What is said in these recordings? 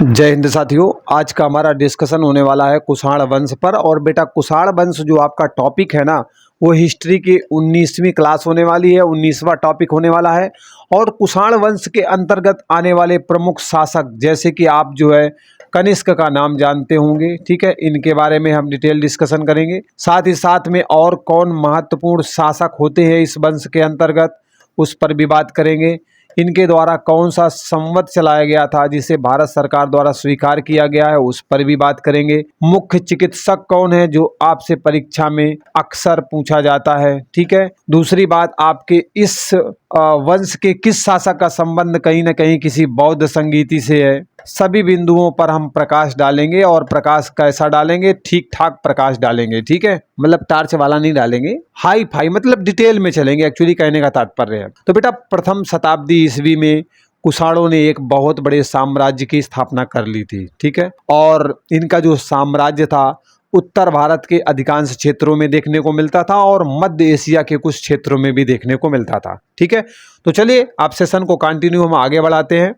जय हिंद साथियों। आज का हमारा डिस्कशन होने वाला है कुषाण वंश पर। और बेटा कुषाण वंश जो आपका टॉपिक है ना, वो हिस्ट्री की 19वीं क्लास होने वाली है, 19वां टॉपिक होने वाला है। और कुषाण वंश के अंतर्गत आने वाले प्रमुख शासक, जैसे कि आप जो है कनिष्क का नाम जानते होंगे, ठीक है, इनके बारे में हम डिटेल डिस्कशन करेंगे। साथ ही साथ में और कौन महत्वपूर्ण शासक होते हैं इस वंश के अंतर्गत, उस पर भी बात करेंगे। इनके द्वारा कौन सा संवत चलाया गया था जिसे भारत सरकार द्वारा स्वीकार किया गया है, उस पर भी बात करेंगे। मुख्य चिकित्सक कौन है जो आपसे परीक्षा में अक्सर पूछा जाता है, ठीक है। दूसरी बात, आपके इस वंश के किस शासक का संबंध कहीं ना कहीं किसी बौद्ध संगीति से है। सभी बिंदुओं पर हम प्रकाश डालेंगे। और प्रकाश कैसा डालेंगे? ठीक ठाक प्रकाश डालेंगे, ठीक है, मतलब टार्च वाला नहीं डालेंगे, हाई फाई, मतलब डिटेल में चलेंगे, एक्चुअली कहने का तात्पर्य है। तो बेटा प्रथम शताब्दी ईस्वी में कुषाणों ने एक बहुत बड़े साम्राज्य की स्थापना कर ली थी, ठीक है। और इनका जो साम्राज्य था उत्तर भारत के अधिकांश क्षेत्रों में देखने को मिलता था और मध्य एशिया के कुछ क्षेत्रों में भी देखने को मिलता था, ठीक है। तो चलिए आप सेशन को कंटिन्यू हम आगे बढ़ाते हैं।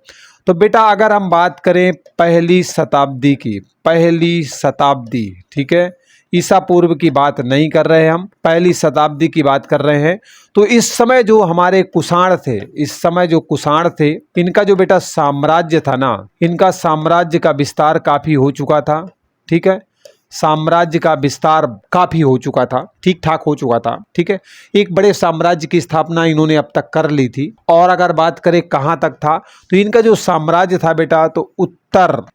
तो बेटा अगर हम बात करें पहली शताब्दी की, पहली शताब्दी, ठीक है, ईसा पूर्व की बात नहीं कर रहे हम, पहली शताब्दी की बात कर रहे हैं। तो इस समय जो हमारे कुषाण थे, इस समय जो कुषाण थे, इनका जो बेटा साम्राज्य था ना, इनका साम्राज्य का विस्तार काफी हो चुका था, ठीक है, साम्राज्य का विस्तार काफी हो चुका था, ठीक ठाक हो चुका था, ठीक है। एक बड़े साम्राज्य की स्थापना इन्होंने अब तक कर ली थी। और अगर बात करें कहाँ तक था, तो इनका जो साम्राज्य था बेटा, तो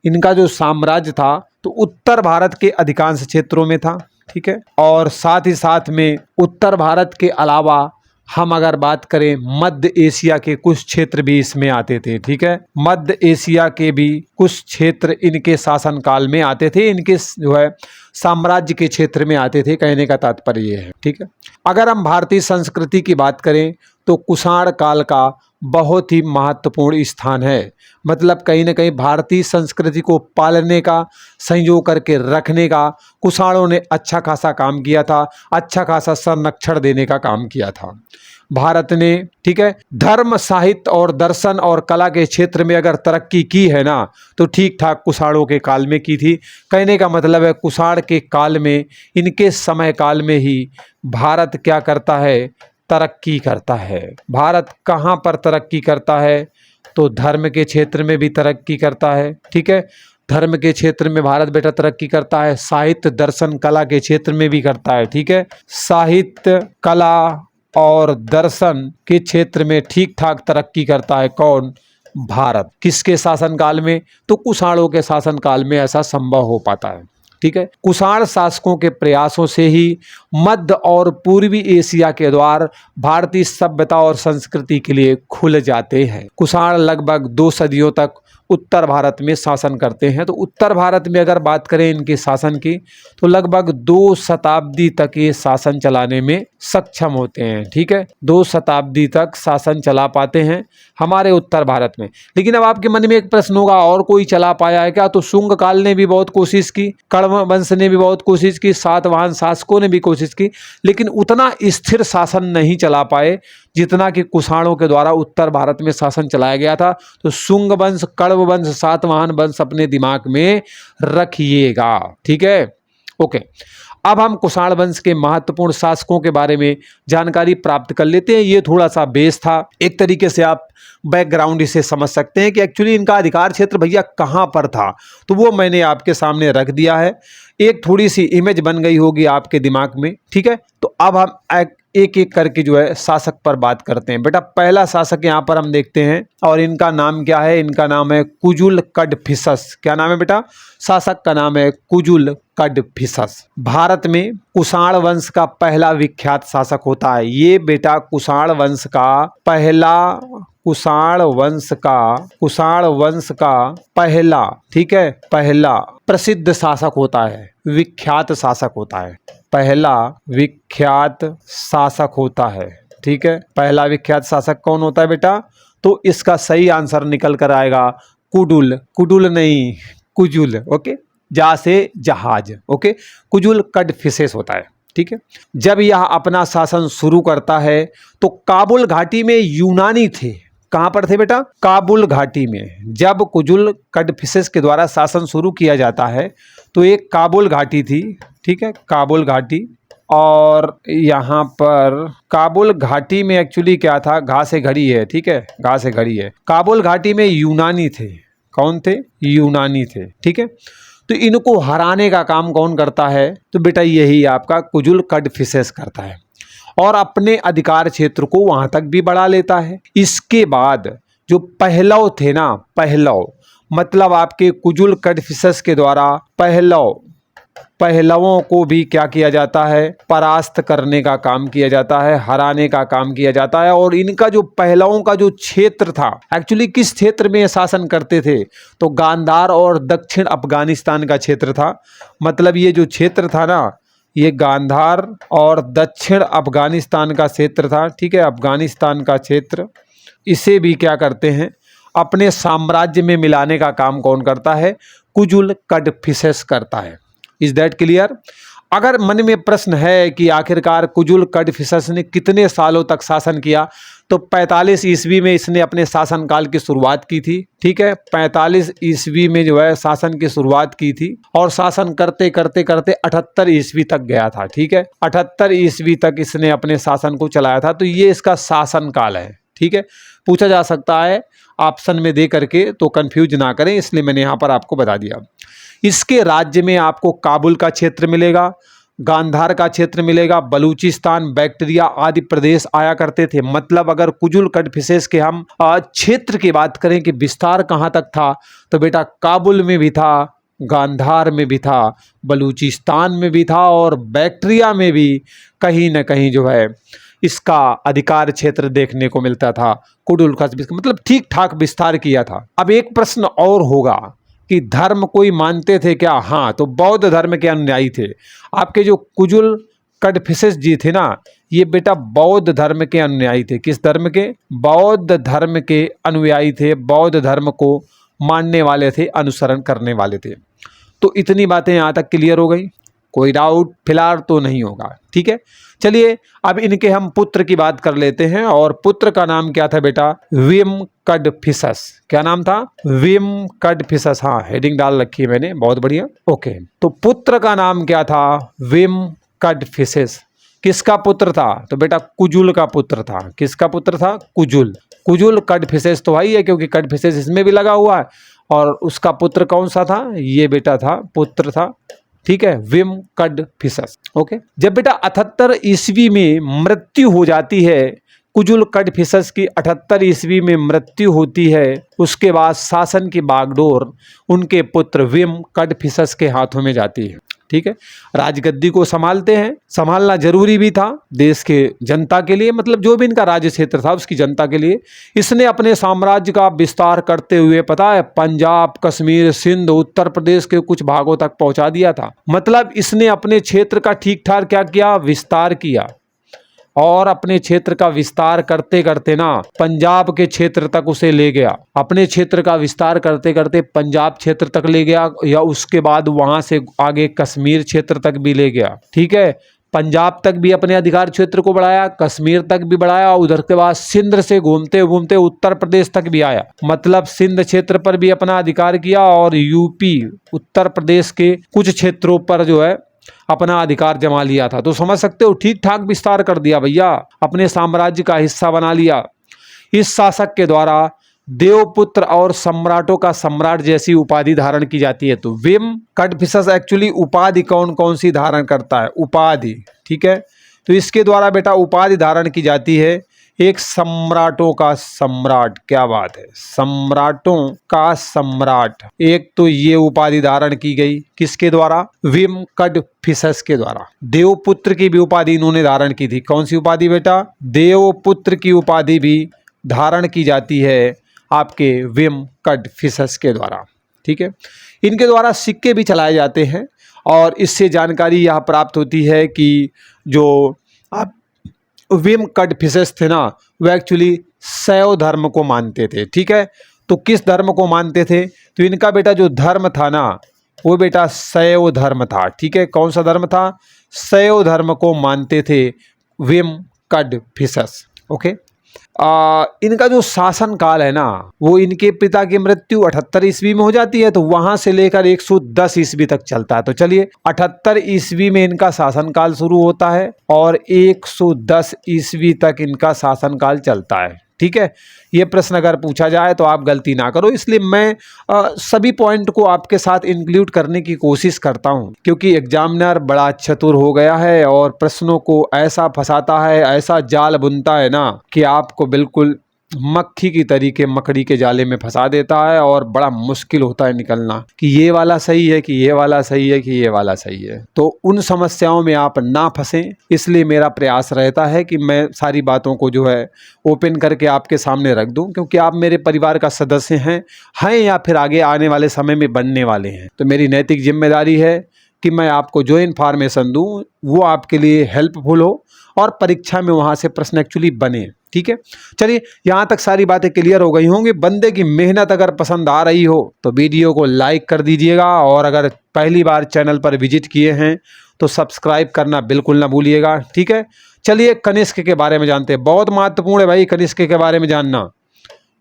इनका जो साम्राज्य था तो उत्तर भारत के अधिकांश क्षेत्रों में था, ठीक है। और साथ ही साथ में उत्तर भारत के अलावा हम अगर बात करें मध्य एशिया के कुछ क्षेत्र भी इसमें आते थे, ठीक है। मध्य एशिया के भी कुछ क्षेत्र इनके शासनकाल में आते थे, इनके जो है साम्राज्य के क्षेत्र में आते थे, कहने का तात्पर्य ये है, ठीक है। अगर हम भारतीय संस्कृति की बात करें तो कुषाण काल का बहुत ही महत्वपूर्ण स्थान है। मतलब कहीं ना कहीं भारतीय संस्कृति को पालने का, संजो करके रखने का कुषाणों ने अच्छा खासा काम किया था, अच्छा खासा संरक्षण देने का काम किया था भारत ने, ठीक है। धर्म, साहित्य और दर्शन और कला के क्षेत्र में अगर तरक्की की है ना, तो ठीक ठाक कुषाणों के काल में की थी। कहने का मतलब है कुषाण के काल में, इनके समय काल में ही भारत क्या करता है? तरक्की करता है। भारत कहाँ पर तरक्की करता है? तो धर्म के क्षेत्र में भी तरक्की करता है, ठीक है। धर्म के क्षेत्र में भारत बेटा तरक्की करता है, साहित्य, दर्शन, कला के क्षेत्र में भी करता है, ठीक है। साहित्य, कला और दर्शन के क्षेत्र में ठीक ठाक तरक्की करता है कौन? भारत। किसके शासनकाल में? तो कुषाणों के शासनकाल में ऐसा संभव हो पाता है, ठीक है। कुषाण शासकों के प्रयासों से ही मध्य और पूर्वी एशिया के द्वार भारतीय सभ्यता और संस्कृति के लिए खुल जाते हैं। कुषाण लगभग 2 सदियों तक उत्तर भारत में शासन करते हैं। तो उत्तर भारत में अगर बात करें इनके शासन की, तो लगभग 2 शताब्दी तक ये शासन चलाने में सक्षम होते हैं, ठीक है। 2 शताब्दी तक शासन चला पाते हैं हमारे उत्तर भारत में। लेकिन अब आपके मन में एक प्रश्न होगा, और कोई चला पाया है क्या? तो शुंग काल ने भी बहुत कोशिश की, कण्व वंश ने भी बहुत कोशिश की, सातवाहन शासकों ने भी कोशिश की, लेकिन उतना स्थिर शासन नहीं चला पाए जितना कि कुषाणों के द्वारा उत्तर भारत में शासन चलाया गया था। तो शुंग वंश, कण्व वंश, सातवाहन वंश अपने दिमाग में रखिएगा, ठीक है, ओके। अब हम कुषाण वंश के महत्वपूर्ण शासकों के बारे में जानकारी प्राप्त कर लेते हैं। ये थोड़ा सा बेस था, एक तरीके से आप बैकग्राउंड इसे समझ सकते हैं कि एक्चुअली इनका अधिकार क्षेत्र भैया कहाँ पर था। तो वो मैंने आपके सामने रख दिया है, एक थोड़ी सी इमेज बन गई होगी आपके दिमाग में, ठीक है। तो अब हम एक एक करके जो है शासक पर बात करते हैं। बेटा पहला शासक यहाँ पर हम देखते हैं, और इनका नाम क्या है? इनका नाम है कुजुल कड़फिसस। क्या नाम है बेटा? शासक का नाम है कुजुल कड़फिसस। भारत में कुषाण वंश का पहला विख्यात शासक होता है ये बेटा। कुषाण वंश का पहला, ठीक है, पहला प्रसिद्ध शासक होता है, विख्यात शासक होता है, पहला विख्यात शासक होता है, ठीक है। पहला विख्यात शासक कौन होता है बेटा? तो इसका सही आंसर निकल कर आएगा कुडुल नहीं, कुजुल, ओके, जा से जहाज, ओके, कुजुल कड़फिसेस होता है, ठीक है। जब यह अपना शासन शुरू करता है तो काबुल घाटी में यूनानी थे, कहाँ पर थे बेटा? काबुल घाटी में। जब कुजुल कड़फिसेस के द्वारा शासन शुरू किया जाता है तो एक काबुल घाटी थी, ठीक है, काबुल घाटी। और यहाँ पर काबुल घाटी में एक्चुअली क्या था, घा से घड़ी है, ठीक है, घा से घड़ी है। काबुल घाटी में यूनानी थे। कौन थे? यूनानी थे, ठीक है। तो इनको हराने का काम कौन करता है? तो बेटा यही आपका कुजुल कड़फिसेस करता है और अपने अधिकार क्षेत्र को वहां तक भी बढ़ा लेता है। इसके बाद जो पहलव थे ना, पहलव मतलब आपके कुजुल कड़फिसेस के द्वारा पहलवों को भी क्या किया जाता है? परास्त करने का काम किया जाता है, हराने का काम किया जाता है। और इनका जो पहलवों का जो क्षेत्र था, एक्चुअली किस क्षेत्र में शासन करते थे? तो गांधार और दक्षिण अफगानिस्तान का क्षेत्र था। मतलब ये जो क्षेत्र था ना, ये गांधार और दक्षिण अफगानिस्तान का क्षेत्र था, ठीक है, अफगानिस्तान का क्षेत्र। इसे भी क्या करते हैं? अपने साम्राज्य में मिलाने का काम कौन करता है? कुजुल कड़फिसेस करता है। Is that clear? अगर मन में प्रश्न है कि आखिरकार कुजुल कड़फिसेस ने कितने सालों तक शासन किया, तो 45 ईस्वी में इसने अपने शासनकाल की शुरुआत की थी, ठीक है, 45 ईस्वी में जो है शासन की शुरुआत की थी और शासन करते करते करते 78 ईस्वी तक गया था, ठीक है, 78 ईस्वी तक इसने अपने शासन को चलाया था। तो ये इसका शासनकाल है, ठीक है। पूछा जा सकता है ऑप्शन में दे करके, तो कंफ्यूज ना करें, इसलिए मैंने यहाँ पर आपको बता दिया। इसके राज्य में आपको काबुल का क्षेत्र मिलेगा, गांधार का क्षेत्र मिलेगा, बलूचिस्तान, बैक्ट्रिया आदि प्रदेश आया करते थे। मतलब अगर कुजुल कड़फिसेस के हम क्षेत्र की बात करें कि विस्तार कहाँ तक था, तो बेटा काबुल में भी था, गांधार में भी था, बलूचिस्तान में भी था और बैक्ट्रिया में भी कहीं न कहीं जो है इसका अधिकार क्षेत्र देखने को मिलता था। कुजुल कड़फिसेस मतलब ठीक ठाक विस्तार किया था। अब एक प्रश्न और होगा कि धर्म कोई मानते थे क्या? हाँ, तो बौद्ध धर्म के अनुयायी थे। आपके जो कुजुल कड़फिसेस जी थे ना, ये बेटा बौद्ध धर्म के अनुयायी थे। किस धर्म के? बौद्ध धर्म के अनुयायी थे, बौद्ध धर्म को मानने वाले थे, अनुसरण करने वाले थे। तो इतनी बातें यहाँ तक क्लियर हो गई, कोई डाउट फिलहाल तो नहीं होगा, ठीक है। चलिए अब इनके हम पुत्र की बात कर लेते हैं। और पुत्र का नाम क्या था बेटा? विम कड़फिसेस। क्या नाम था? विम कड़फिसेस। हाँ, हेडिंग डाल रखी है मैंने, बहुत बढ़िया। ओके, तो पुत्र का नाम क्या था? विम कड़फिसेस। किसका पुत्र था? तो बेटा कुजुल का पुत्र था। किसका पुत्र था? कुजुल। कुजुल कड़फिसेस तो वही है, क्योंकि कड़फिसेस इसमें भी लगा हुआ है। और उसका पुत्र कौन सा था? ये बेटा था, पुत्र था, ठीक है, विम कड़फिसेस। ओके, जब बेटा 78 ईस्वी में मृत्यु हो जाती है, कुजुल कड़फिसेस की 78 ईस्वी में मृत्यु होती है, उसके बाद शासन की बागडोर उनके पुत्र विम कड़फिसेस के हाथों में जाती है, ठीक है। राजगद्दी को संभालते हैं, संभालना जरूरी भी था देश के जनता के लिए, मतलब जो भी इनका राज्य क्षेत्र था उसकी जनता के लिए। इसने अपने साम्राज्य का विस्तार करते हुए पता है पंजाब, कश्मीर, सिंध, उत्तर प्रदेश के कुछ भागों तक पहुंचा दिया था। मतलब इसने अपने क्षेत्र का ठीक ठाक क्या किया? विस्तार किया। और अपने क्षेत्र का विस्तार करते करते ना पंजाब के क्षेत्र तक उसे ले गया। अपने क्षेत्र का विस्तार करते करते पंजाब क्षेत्र तक ले गया, या उसके बाद वहां से आगे कश्मीर क्षेत्र तक भी ले गया, ठीक है। पंजाब तक भी अपने अधिकार क्षेत्र को बढ़ाया, कश्मीर तक भी बढ़ाया, उधर के बाद सिंध से घूमते घूमते उत्तर प्रदेश तक भी आया। मतलब सिंध क्षेत्र पर भी अपना अधिकार किया और यूपी, उत्तर प्रदेश के कुछ क्षेत्रों पर जो है अपना अधिकार जमा लिया था। तो समझ सकते हो, ठीक ठाक विस्तार कर दिया भैया, अपने साम्राज्य का हिस्सा बना लिया। इस शासक के द्वारा देवपुत्र और सम्राटों का सम्राट जैसी उपाधि धारण की जाती है। तो विम कड़फिसेस एक्चुअली उपाधि कौन कौन सी धारण करता है? उपाधि, ठीक है। तो इसके द्वारा बेटा उपाधि धारण की जाती है एक सम्राटों का सम्राट। क्या बात है, सम्राटों का सम्राट। एक तो ये उपाधि धारण की गई किसके द्वारा? विम कड़फिसेस के द्वारा। देवपुत्र की भी उपाधि इन्होंने धारण की थी। कौन सी उपाधि बेटा? देवपुत्र की उपाधि भी धारण की जाती है आपके विम कड़फिसेस के द्वारा, ठीक है। इनके द्वारा सिक्के भी चलाए जाते हैं और इससे जानकारी यह प्राप्त होती है कि जो आप विम कड़फिसेस थे ना, वो एक्चुअली शैव धर्म को मानते थे, ठीक है। तो किस धर्म को मानते थे? तो इनका बेटा जो धर्म था ना, वो बेटा शैव धर्म था, ठीक है। कौन सा धर्म था? शैव धर्म को मानते थे विम कड़फिसेस। ओके, इनका जो शासन काल है ना, वो इनके पिता की मृत्यु 78 ईस्वी में हो जाती है, तो वहां से लेकर 110 ईस्वी तक चलता है। तो चलिए 78 ईस्वी में इनका शासन काल शुरू होता है और 110 ईस्वी तक इनका शासन काल चलता है। ठीक है, ये प्रश्न अगर पूछा जाए तो आप गलती ना करो, इसलिए मैं सभी पॉइंट को आपके साथ इंक्लूड करने की कोशिश करता हूं, क्योंकि एग्जामिनर बड़ा चतुर हो गया है और प्रश्नों को ऐसा फंसाता है, ऐसा जाल बुनता है ना कि आपको बिल्कुल मक्खी की तरीके मकड़ी के जाले में फंसा देता है और बड़ा मुश्किल होता है निकलना कि ये वाला सही है कि ये वाला सही है कि ये वाला सही है। तो उन समस्याओं में आप ना फंसें, इसलिए मेरा प्रयास रहता है कि मैं सारी बातों को जो है ओपन करके आपके सामने रख दूं, क्योंकि आप मेरे परिवार का सदस्य हैं या फिर आगे आने वाले समय में बनने वाले हैं। तो मेरी नैतिक जिम्मेदारी है कि मैं आपको जो इन्फॉर्मेशन दूं वो आपके लिए हेल्पफुल हो और परीक्षा में वहाँ से प्रश्न एक्चुअली बने। ठीक है, चलिए यहाँ तक सारी बातें क्लियर हो गई होंगी। बंदे की मेहनत अगर पसंद आ रही हो तो वीडियो को लाइक कर दीजिएगा, और अगर पहली बार चैनल पर विजिट किए हैं तो सब्सक्राइब करना बिल्कुल ना भूलिएगा। ठीक है, चलिए कनिष्क के बारे में जानते हैं। बहुत महत्वपूर्ण है भाई कनिष्क के बारे में जानना,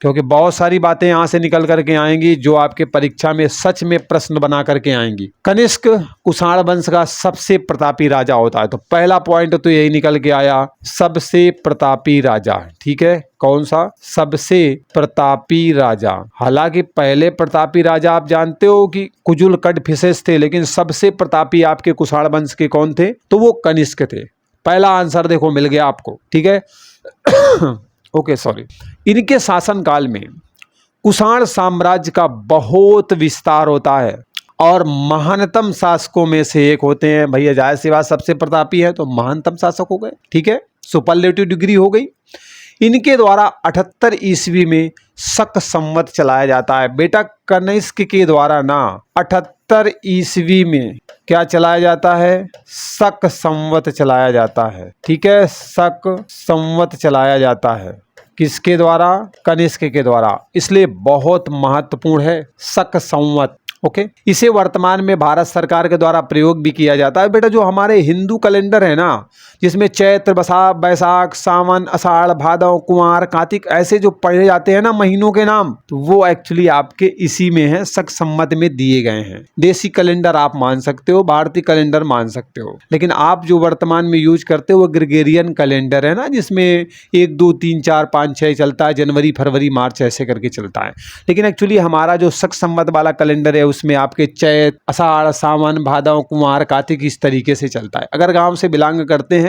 क्योंकि बहुत सारी बातें यहाँ से निकल करके आएंगी जो आपके परीक्षा में सच में प्रश्न बना करके आएंगी। कनिष्क कुषाण वंश का सबसे प्रतापी राजा होता है। तो पहला पॉइंट तो यही निकल के आया, सबसे प्रतापी राजा। ठीक है, कौन सा? सबसे प्रतापी राजा। हालांकि पहले प्रतापी राजा आप जानते हो कि कुजुल कड़फिसेस थे, लेकिन सबसे प्रतापी आपके कुषाण वंश के कौन थे? तो वो कनिष्क थे। पहला आंसर देखो मिल गया आपको। ठीक है ओके सॉरी। इनके शासनकाल में कुषाण साम्राज्य का बहुत विस्तार होता है और महानतम शासकों में से एक होते हैं। भैया जाहिर सी बात, सबसे प्रतापी है तो महानतम शासक हो गए। ठीक है, सुपरलेटिव डिग्री हो गई। इनके द्वारा 78 ईस्वी में शक संवत चलाया जाता है। बेटा कनिष्क के द्वारा ना 78 ईस्वी में क्या चलाया जाता है? शक संवत चलाया जाता है। ठीक है, शक संवत चलाया जाता है। किसके द्वारा? कनिष्क के द्वारा, इसलिए बहुत महत्वपूर्ण है शक संवत। ओके, इसे वर्तमान में भारत सरकार के द्वारा प्रयोग भी किया जाता है। बेटा जो हमारे हिंदू कैलेंडर है ना, जिसमें चैत्र, बैसाख, सावन, आषाढ़, भादव, कुंवार, कार्तिक ऐसे जो पढ़े जाते हैं ना महीनों के नाम, तो वो एक्चुअली आपके इसी में है, शक संवत में दिए गए हैं। देसी कैलेंडर आप मान सकते हो, भारतीय कैलेंडर मान सकते हो, लेकिन आप जो वर्तमान में यूज करते हो वो ग्रेगोरियन कैलेंडर है ना, जिसमें 1 2 3 4 5 6 चलता है, जनवरी फरवरी मार्च ऐसे करके चलता है। लेकिन एक्चुअली हमारा जो शक संवत वाला कैलेंडर है उसमें आपके चैत, आषाढ़, सावन, भादव, कुंवार, कार्तिक इस तरीके से चलता है। अगर गांव से बिलोंग करते हैं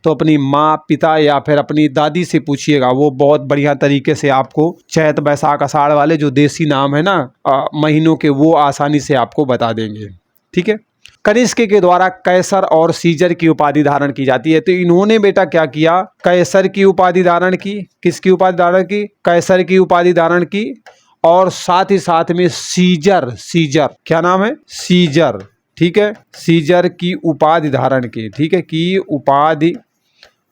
तो अपनी माँ, पिता या फिर अपनी दादी से पूछिएगा, वो बहुत बढ़िया तरीके से आपको चैत, बैसाख, आषाढ़ वाले जो देसी नाम है ना महीनों के, वो आसानी से आपको बता देंगे। ठीक है, कनिष्क के द्वारा कैसर और सीजर की उपाधि धारण की जाती है। तो इन्होंने बेटा क्या किया? कैसर की उपाधि धारण की। किसकी उपाधि धारण की? कैसर की उपाधि धारण की, और साथ ही साथ में सीजर, क्या नाम है? सीजर। ठीक है, सीजर की उपाधि धारण की। ठीक है, की उपाधि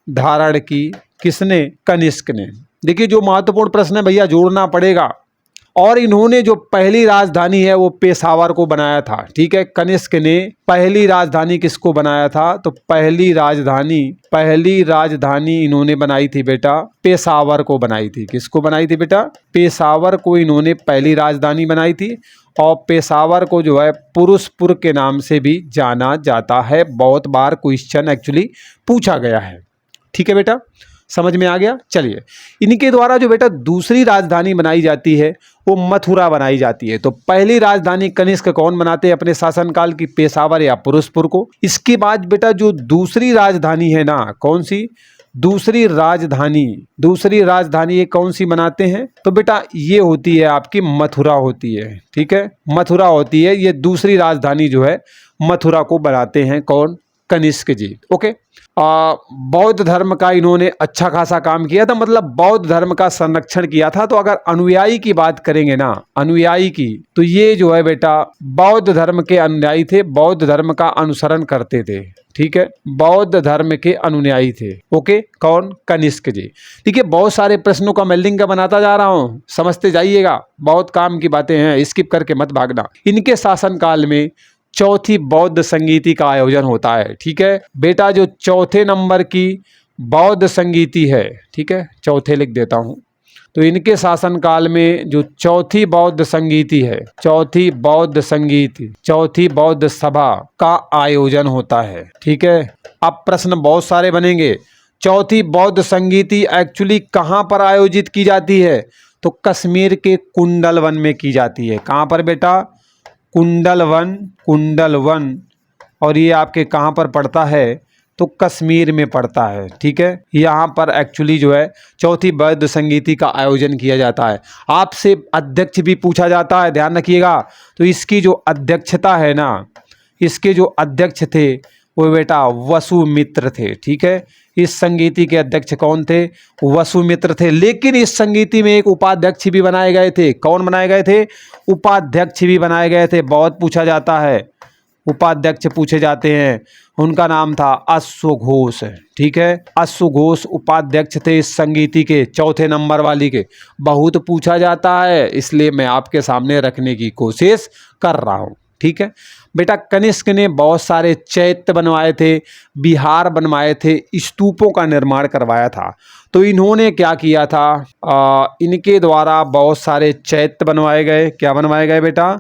धारण की किसने? कनिष्क ने। देखिए जो महत्वपूर्ण प्रश्न है भैया जोड़ना पड़ेगा। और इन्होंने जो पहली राजधानी है वो पेशावर को बनाया था। ठीक है, कनिष्क ने पहली राजधानी किसको बनाया था? तो पहली राजधानी इन्होंने बनाई थी बेटा, पेशावर को बनाई थी। किसको बनाई थी बेटा? पेशावर को इन्होंने पहली राजधानी बनाई थी। और पेशावर को जो है पुरुषपुर के नाम से भी जाना जाता है। बहुत बार क्वेश्चन एक्चुअली पूछा गया है। ठीक है बेटा, समझ में आ गया? चलिए, इनके द्वारा जो बेटा दूसरी राजधानी बनाई जाती है वो मथुरा बनाई जाती है। तो पहली राजधानी कनिष्क कौन बनाते हैं अपने शासनकाल की? पेशावर या पुरुषपुर को। इसके बाद बेटा जो दूसरी राजधानी है ना, कौन सी? दूसरी राजधानी ये कौन सी बनाते हैं? तो बेटा ये होती है आपकी मथुरा होती है। ठीक है, मथुरा होती है। ये दूसरी राजधानी जो है मथुरा को बनाते हैं कौन? कनिष्क जी। ओके, बौद्ध धर्म का इन्होंने अच्छा खासा काम किया था, मतलब बौद्ध धर्म का संरक्षण किया था। तो अगर अनुयायी की बात करेंगे ना, अनुयायी की, तो ये जो है बेटा बौद्ध धर्म के अनुयायी थे, बौद्ध धर्म का अनुसरण करते थे। ठीक है, बौद्ध धर्म के अनुयायी थे। ओके, कौन? कनिष्क जी। देखिए बहुत सारे प्रश्नों का मैं लिंक बनाता जा रहा हूं, समझते जाइएगा, बहुत काम की बातें हैं, स्किप करके मत भागना। इनके शासनकाल में चौथी बौद्ध संगीति का आयोजन होता है। ठीक है बेटा, जो चौथे नंबर की बौद्ध संगीति है, ठीक है, चौथे लिख देता हूँ। तो इनके शासनकाल में जो चौथी बौद्ध संगीति है, चौथी बौद्ध सभा का आयोजन होता है, ठीक है। अब प्रश्न बहुत सारे बनेंगे। चौथी बौद्ध संगीति एक्चुअली कहाँ पर आयोजित की जाती है? तो कश्मीर के कुंडल वन में की जाती है। कहाँ पर बेटा? कुंडल वन। और ये आपके कहाँ पर पड़ता है? तो कश्मीर में पड़ता है, ठीक है। यहाँ पर एक्चुअली जो है चौथी बौद्ध संगीति का आयोजन किया जाता है। आपसे अध्यक्ष भी पूछा जाता है, ध्यान रखिएगा। तो इसकी जो अध्यक्षता है ना, इसके जो अध्यक्ष थे वो बेटा वसुमित्र थे, ठीक है। इस संगीति के अध्यक्ष कौन थे? वसुमित्र थे। लेकिन इस संगीति में एक उपाध्यक्ष भी बनाए गए थे। कौन बनाए गए थे? उपाध्यक्ष भी बनाए गए थे। बहुत पूछा जाता है, उपाध्यक्ष पूछे जाते हैं। उनका नाम था अश्वघोष, ठीक है। अश्वघोष उपाध्यक्ष थे इस संगीति के, चौथे नंबर वाली के। बहुत पूछा जाता है, इसलिए मैं आपके सामने रखने की कोशिश कर रहा हूँ, ठीक है। बेटा कनिष्क ने बहुत सारे चैत्य बनवाए थे, विहार बनवाए थे, स्तूपों का निर्माण करवाया था। तो इन्होंने क्या किया था? इनके द्वारा बहुत सारे चैत्य बनवाए गए। क्या बनवाए गए बेटा?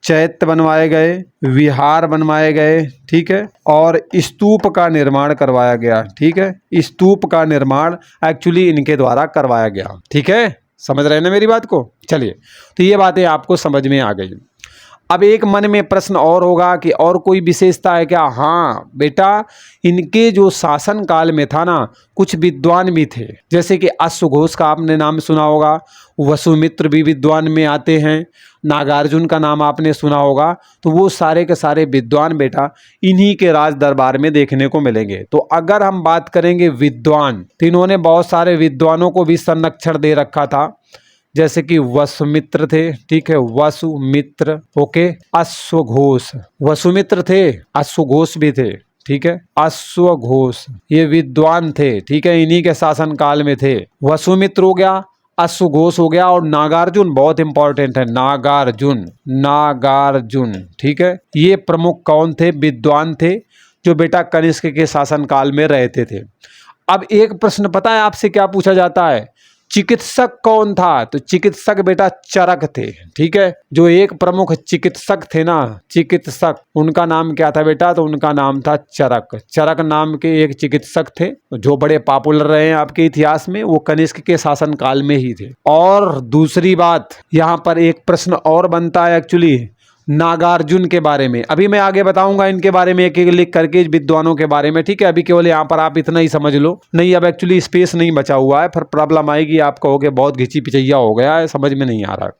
चैत्य बनवाए गए, विहार बनवाए गए, ठीक है, और स्तूप का निर्माण करवाया गया, ठीक है। स्तूप का निर्माण एक्चुअली इनके द्वारा करवाया गया, ठीक है। समझ रहे हैं ना मेरी बात को? चलिए, तो ये बातें आपको समझ में आ गई। अब एक मन में प्रश्न और होगा कि और कोई विशेषता है क्या? हाँ बेटा, इनके जो शासन काल में था ना, कुछ विद्वान भी थे। जैसे कि अश्वघोष का आपने नाम सुना होगा, वसुमित्र भी विद्वान में आते हैं, नागार्जुन का नाम आपने सुना होगा। तो वो सारे के सारे विद्वान बेटा इन्हीं के राज दरबार में देखने को मिलेंगे। तो अगर हम बात करेंगे विद्वान, तो इन्होंने बहुत सारे विद्वानों को भी संरक्षण दे रखा था। जैसे कि वसुमित्र थे, ठीक है, वसुमित्र, ओके। अश्वघोष, वसुमित्र थे, अश्वघोष भी थे, ठीक है। अश्वघोष ये विद्वान थे, ठीक है, इन्हीं के शासन काल में थे। वसुमित्र हो गया, अश्वघोष हो गया, और नागार्जुन बहुत इंपॉर्टेंट है, नागार्जुन, ठीक है। ये प्रमुख कौन थे? विद्वान थे, जो बेटा कनिष्क के शासन काल में रहते थे। अब एक प्रश्न पता है आपसे क्या पूछा जाता है? चिकित्सक कौन था? तो चिकित्सक बेटा चरक थे, ठीक है। जो एक प्रमुख चिकित्सक थे ना, चिकित्सक, उनका नाम क्या था बेटा? तो उनका नाम था चरक। चरक नाम के एक चिकित्सक थे जो बड़े पॉपुलर रहे हैं आपके इतिहास में। वो कनिष्क के शासन काल में ही थे। और दूसरी बात, यहाँ पर एक प्रश्न और बनता है एक्चुअली नागार्जुन के बारे में। अभी मैं आगे बताऊंगा इनके बारे में एक एक लिख करके, विद्वानों के बारे में, ठीक है। अभी केवल यहाँ पर आप इतना ही समझ लो। नहीं, अब एक्चुअली स्पेस नहीं बचा हुआ है, फिर प्रॉब्लम आएगी, आप कहोगे बहुत घिची पिचैया हो गया है, समझ में नहीं आ रहा है,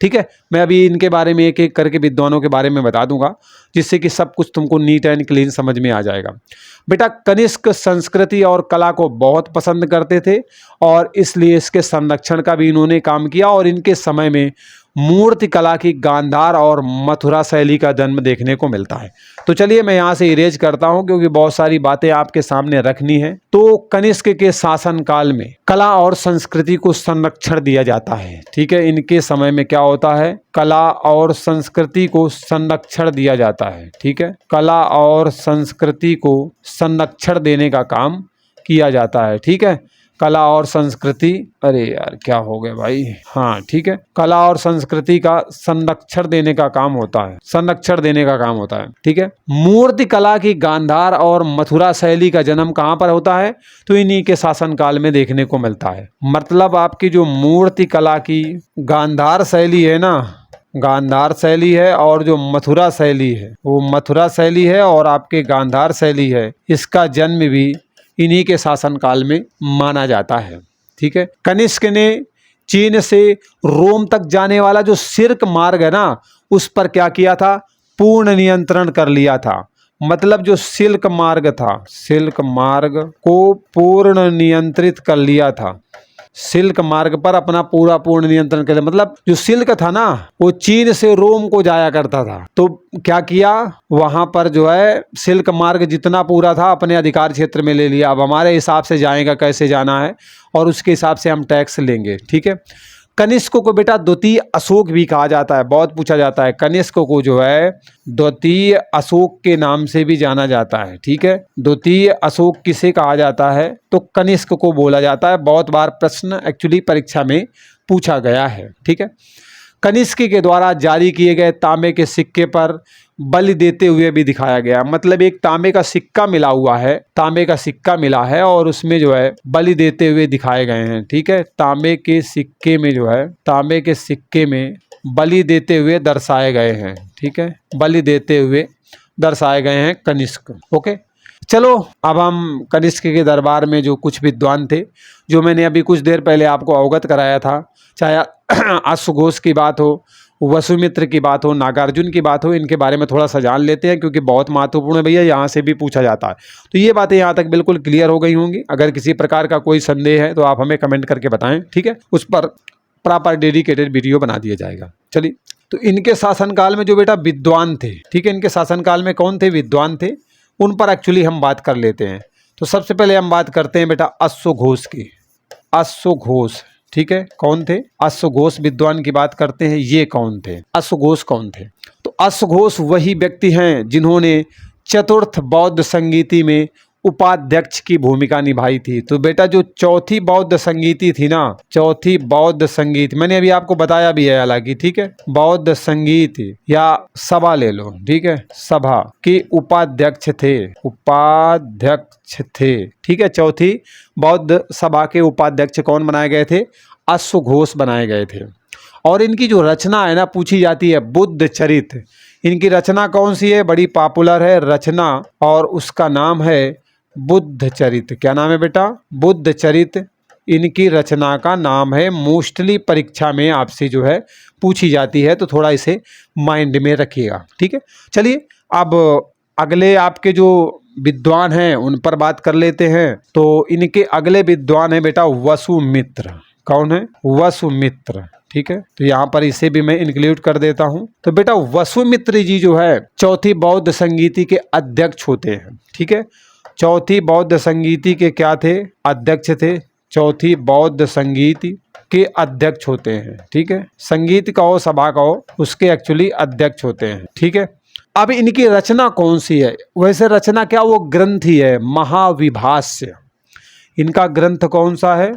ठीक है। मैं अभी इनके बारे में एक एक करके विद्वानों के बारे में बता दूंगा, जिससे कि सब कुछ तुमको नीट एंड क्लीन समझ में आ जाएगा। बेटा कनिष्क संस्कृति और कला को बहुत पसंद करते थे, और इसलिए इसके संरक्षण का भी इन्होंने काम किया। और इनके समय में मूर्ति कला की गांधार और मथुरा शैली का जन्म देखने को मिलता है। तो चलिए मैं यहाँ से इरेज करता हूँ, क्योंकि बहुत सारी बातें आपके सामने रखनी है। तो कनिष्क के शासन काल में कला और संस्कृति को संरक्षण दिया जाता है, ठीक है। इनके समय में क्या होता है? कला और संस्कृति को संरक्षण दिया जाता है, ठीक है। कला और संस्कृति को संरक्षण देने का काम किया जाता है, ठीक है। कला और संस्कृति, अरे यार क्या हो गया भाई, हाँ ठीक है, कला और संस्कृति का संरक्षण देने का काम होता है, संरक्षण देने का काम होता है, ठीक है। मूर्ति कला की गांधार और मथुरा शैली का जन्म कहाँ पर होता है? तो इन्हीं के शासन काल में देखने को मिलता है। मतलब आपकी जो मूर्ति कला की गांधार शैली है ना, गांधार शैली है, और जो मथुरा शैली है वो मथुरा शैली है, और आपके गांधार शैली है, इसका जन्म भी इन्हीं के शासन काल में माना जाता है, ठीक है। कनिष्क ने चीन से रोम तक जाने वाला जो सिल्क मार्ग है ना, उस पर क्या किया था? पूर्ण नियंत्रण कर लिया था। मतलब जो सिल्क मार्ग था, सिल्क मार्ग को पूर्ण नियंत्रित कर लिया था। सिल्क मार्ग पर अपना पूर्ण नियंत्रण कर, मतलब जो सिल्क था ना, वो चीन से रोम को जाया करता था। तो क्या किया? वहां पर जो है सिल्क मार्ग जितना पूरा था अपने अधिकार क्षेत्र में ले लिया। अब हमारे हिसाब से जाएगा कैसे जाना है, और उसके हिसाब से हम टैक्स लेंगे, ठीक है। कनिष्क को बेटा द्वितीय अशोक भी कहा जाता है, बहुत पूछा जाता है। कनिष्क को जो है द्वितीय अशोक के नाम से भी जाना जाता है, ठीक है। द्वितीय अशोक किसे कहा जाता है, तो कनिष्क को बोला जाता है। बहुत बार प्रश्न एक्चुअली परीक्षा में पूछा गया है, ठीक है। कनिष्क के द्वारा जारी किए गए तांबे के सिक्के पर बलि देते हुए भी दिखाया गया। मतलब एक तांबे का सिक्का मिला हुआ है, तांबे का सिक्का मिला है और उसमें जो है बलि देते हुए दिखाए गए हैं, ठीक है। तांबे के सिक्के में जो है, तांबे के सिक्के में बलि देते हुए दर्शाए गए हैं, ठीक है। बलि देते हुए दर्शाए गए हैं कनिष्क। ओके, चलो अब हम कनिष्क के दरबार में जो कुछ विद्वान थे, जो मैंने अभी कुछ देर पहले आपको अवगत कराया था, चाहे अश्वघोष की बात हो, वसुमित्र की बात हो, नागार्जुन की बात हो, इनके बारे में थोड़ा सा जान लेते हैं क्योंकि बहुत महत्वपूर्ण है भैया, यहाँ से भी पूछा जाता है। तो ये बातें यहाँ तक बिल्कुल क्लियर हो गई होंगी। अगर किसी प्रकार का कोई संदेह है तो आप हमें कमेंट करके बताएं, ठीक है। उस पर प्रॉपर डेडिकेटेड वीडियो बना दिया जाएगा। चलिए, तो इनके शासनकाल में जो बेटा विद्वान थे, ठीक है, इनके शासनकाल में कौन थे, विद्वान थे, उन पर एक्चुअली हम बात कर लेते हैं। तो सबसे पहले हम बात करते हैं बेटा अश्वघोष की। अश्वघोष, ठीक है, कौन थे, अश्वघोष विद्वान की बात करते हैं। ये कौन थे, अश्वघोष कौन थे, तो अश्वघोष वही व्यक्ति हैं जिन्होंने चतुर्थ बौद्ध संगीति में उपाध्यक्ष की भूमिका निभाई थी। तो बेटा जो चौथी बौद्ध संगीति थी ना, चौथी बौद्ध संगीत मैंने अभी आपको बताया भी है हालांकि, ठीक है, बौद्ध संगीत या सभा ले लो, ठीक है, सभा के उपाध्यक्ष थे, उपाध्यक्ष थे, ठीक है। चौथी बौद्ध सभा के उपाध्यक्ष कौन बनाए गए थे, अश्वघोष बनाए गए थे। और इनकी जो रचना है ना, पूछी जाती है बुद्ध चरित। इनकी रचना कौन सी है, बड़ी पॉपुलर है रचना, और उसका नाम है बुद्ध चरित। क्या नाम है बेटा, बुद्ध चरित इनकी रचना का नाम है। मोस्टली परीक्षा में आपसे जो है पूछी जाती है, तो थोड़ा इसे माइंड में रखिएगा, ठीक है। चलिए, अब अगले आपके जो विद्वान हैं उन पर बात कर लेते हैं। तो इनके अगले विद्वान है बेटा वसुमित्र। कौन है, वसुमित्र, ठीक है। तो यहाँ पर इसे भी मैं इंक्लूड कर देता हूँ। तो बेटा वसुमित्र जी जो है चौथी बौद्ध संगीति के अध्यक्ष होते हैं, ठीक है। चौथी बौद्ध संगीति के क्या थे, अध्यक्ष थे। चौथी बौद्ध संगीति के अध्यक्ष होते हैं, ठीक है। संगीत कहो, सभा कहो, उसके एक्चुअली अध्यक्ष होते हैं, ठीक है। अब इनकी रचना कौन सी है, वैसे रचना क्या, वो ग्रंथ ही है, महाविभाष्य। इनका ग्रंथ कौन सा है,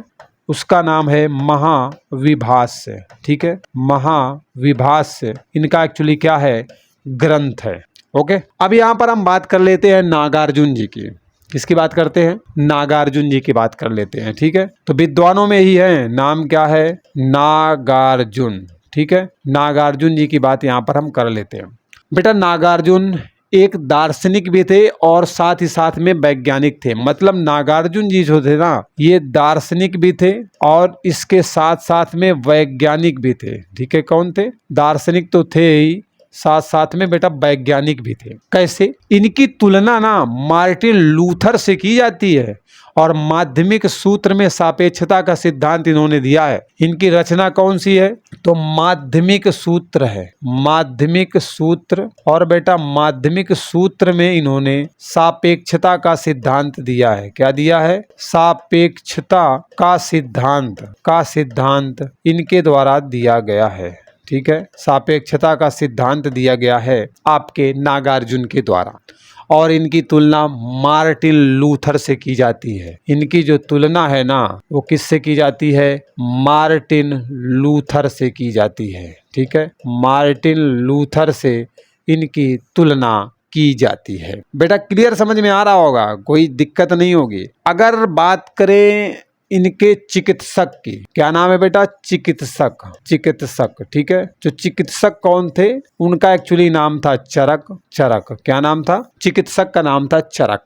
उसका नाम है महाविभाष्य, ठीक है। महाविभाष्य इनका एक्चुअली क्या है, ग्रंथ है। ओके, अब यहाँ पर हम बात कर लेते हैं नागार्जुन जी की। किसकी बात करते हैं, नागार्जुन जी की बात कर लेते हैं, ठीक है। तो विद्वानों में ही है, नाम क्या है, नागार्जुन, ठीक है। नागार्जुन जी की बात यहाँ पर हम कर लेते हैं। बेटा नागार्जुन एक दार्शनिक भी थे और साथ ही साथ में वैज्ञानिक थे। मतलब नागार्जुन जी जो थे ना, ये दार्शनिक भी थे और इसके साथ साथ में वैज्ञानिक भी थे, ठीक है। कौन थे, दार्शनिक तो थे ही, साथ साथ में बेटा वैज्ञानिक भी थे। कैसे, इनकी तुलना ना मार्टिन लूथर से की जाती है और माध्यमिक सूत्र में सापेक्षता का सिद्धांत इन्होंने दिया है। इनकी रचना कौन सी है, तो माध्यमिक सूत्र है, माध्यमिक सूत्र। और बेटा माध्यमिक सूत्र में इन्होंने सापेक्षता का सिद्धांत दिया है। क्या दिया है, सापेक्षता का सिद्धांत इनके द्वारा दिया गया है, ठीक है। सापेक्षता का सिद्धांत दिया गया है आपके नागार्जुन के द्वारा। और इनकी तुलना मार्टिन लूथर से की जाती है। इनकी जो तुलना है ना, वो किससे की जाती है, मार्टिन लूथर से की जाती है, ठीक है। मार्टिन लूथर से इनकी तुलना की जाती है। बेटा क्लियर समझ में आ रहा होगा, कोई दिक्कत नहीं होगी। अगर बात करें इनके चिकित्सक की, क्या नाम है बेटा, चिकित्सक, ठीक है। जो चिकित्सक कौन थे, उनका एक्चुअली नाम था चरक। क्या नाम था, चिकित्सक का नाम था चरक।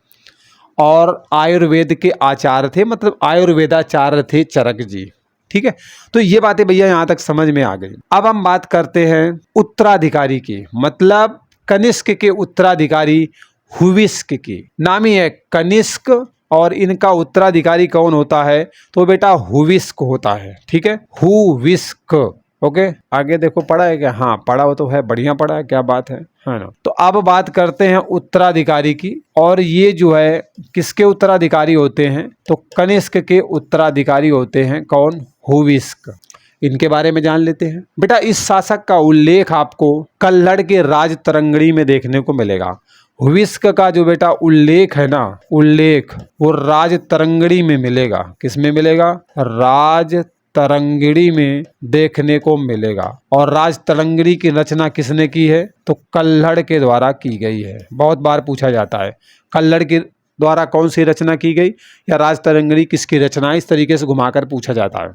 और आयुर्वेद के आचार्य थे, मतलब आयुर्वेदाचार्य थे चरक जी, ठीक है। तो ये बातें भैया यहाँ तक समझ में आ गई। अब हम बात करते हैं उत्तराधिकारी की, मतलब कनिष्क के उत्तराधिकारी हुविस्क की। नाम ही है कनिष्क और इनका उत्तराधिकारी कौन होता है, तो बेटा हुविस्क होता है, ठीक है, हुविस्क। ओके, आगे देखो पढ़ा है क्या, हाँ पढ़ा हो तो है, बढ़िया पढ़ा है, क्या बात है ना। तो अब बात करते हैं उत्तराधिकारी की। और ये जो है किसके उत्तराधिकारी होते हैं, तो कनिष्क के उत्तराधिकारी होते हैं। कौन, हुविस्क। इनके बारे में जान लेते हैं। बेटा इस शासक का उल्लेख आपको कल्हड़ के राज तरंगड़ी में देखने को मिलेगा। हुविस्क का जो बेटा उल्लेख है ना, उल्लेख वो राज तरंगड़ी में मिलेगा। किस में मिलेगा? राज तरंगिणी में देखने को मिलेगा। और राज तरंगिणी की रचना किसने की है? तो कल्हड़ के द्वारा की गई है। बहुत बार पूछा जाता है कल्हड़ के द्वारा कौन सी रचना की गई या राज तरंगिणी किसकी रचना, इस तरीके से घुमाकर पूछा जाता है।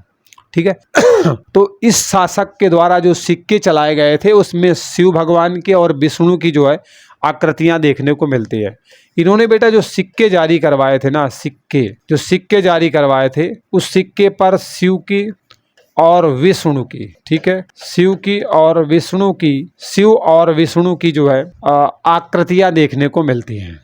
ठीक है। तो इस शासक के द्वारा जो सिक्के चलाए गए थे उसमें शिव भगवान के और विष्णु की जो है आकृतियां देखने को मिलती है। इन्होंने बेटा जो सिक्के जारी करवाए थे ना, सिक्के जारी करवाए थे, उस सिक्के पर शिव की और विष्णु की, ठीक है, शिव और विष्णु की जो है आकृतियां देखने को मिलती हैं।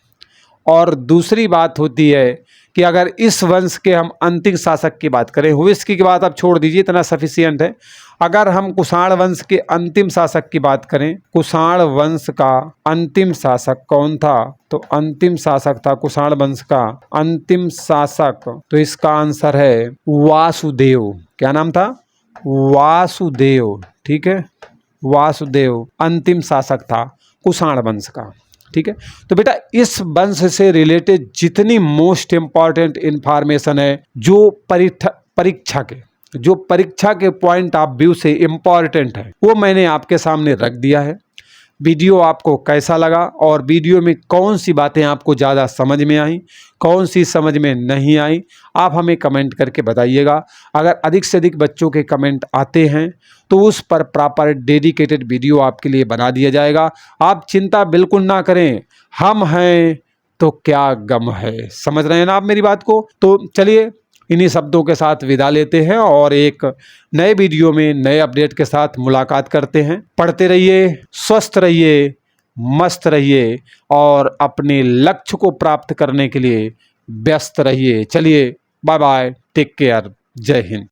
और दूसरी बात होती है कि अगर इस वंश के हम अंतिम शासक की बात करें, हुविस्क की बात आप छोड़ दीजिए, इतना सफिशिएंट है। अगर हम कुषाण वंश के अंतिम शासक की बात करें, कुषाण वंश का अंतिम शासक कौन था? तो अंतिम शासक था कुषाण वंश का अंतिम शासक, तो इसका आंसर है वासुदेव। क्या नाम था? वासुदेव। ठीक है, वासुदेव अंतिम शासक था कुषाण वंश का। ठीक है, तो बेटा इस वंश से रिलेटेड जितनी मोस्ट इंपॉर्टेंट इंफॉर्मेशन है जो परीक्षा के पॉइंट ऑफ व्यू से इंपॉर्टेंट है, वो मैंने आपके सामने रख दिया है। वीडियो आपको कैसा लगा और वीडियो में कौन सी बातें आपको ज़्यादा समझ में आई, कौन सी समझ में नहीं आई, आप हमें कमेंट करके बताइएगा। अगर अधिक से अधिक बच्चों के कमेंट आते हैं तो उस पर प्रॉपर डेडिकेटेड वीडियो आपके लिए बना दिया जाएगा। आप चिंता बिल्कुल ना करें, हम हैं तो क्या गम है। समझ रहे हैं ना आप मेरी बात को? तो चलिए इन्हीं शब्दों के साथ विदा लेते हैं और एक नए वीडियो में नए अपडेट के साथ मुलाकात करते हैं। पढ़ते रहिए, स्वस्थ रहिए, मस्त रहिए और अपने लक्ष्य को प्राप्त करने के लिए व्यस्त रहिए। चलिए बाय बाय, टेक केयर, जय हिंद।